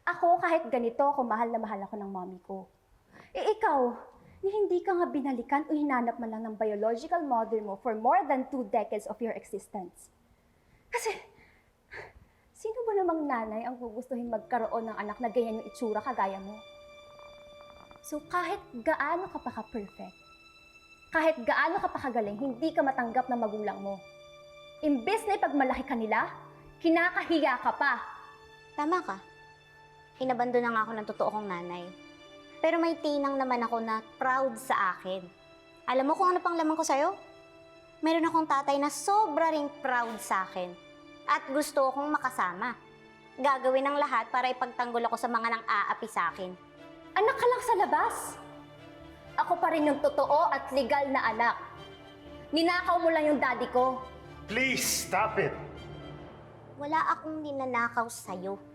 Ako kahit ganito ako, mahal na mahal ako ng mommy ko. Eh ikaw, ni hindi ka nga binalikan o hinanap man lang ng biological mother mo for more than 2 decades of your existence. Kasi, sino ba namang nanay ang gugustuhin magkaroon ng anak na ganyan yung itsura kagaya mo? So kahit gaano ka pa ka-perfect, kahit gaano ka pa kagaling, hindi ka matanggap ng magulang mo. Imbes na ipagmalaki ka nila, kinakahiya ka pa. Tama ka. Inabando na nga ako ng totoo kong nanay. Pero may tinang naman ako na proud sa akin. Alam mo kung ano pang laman ko sa'yo? Meron akong tatay na sobra ring proud sa akin. At gusto akong makasama. Gagawin ang lahat para ipagtanggol ako sa mga nang-aapi sa akin. Anak ka lang sa labas. Ako pa rin yung totoo at legal na anak. Ninakaw mo lang yung daddy ko. Please, stop it! Wala akong ninanakaw sa'yo.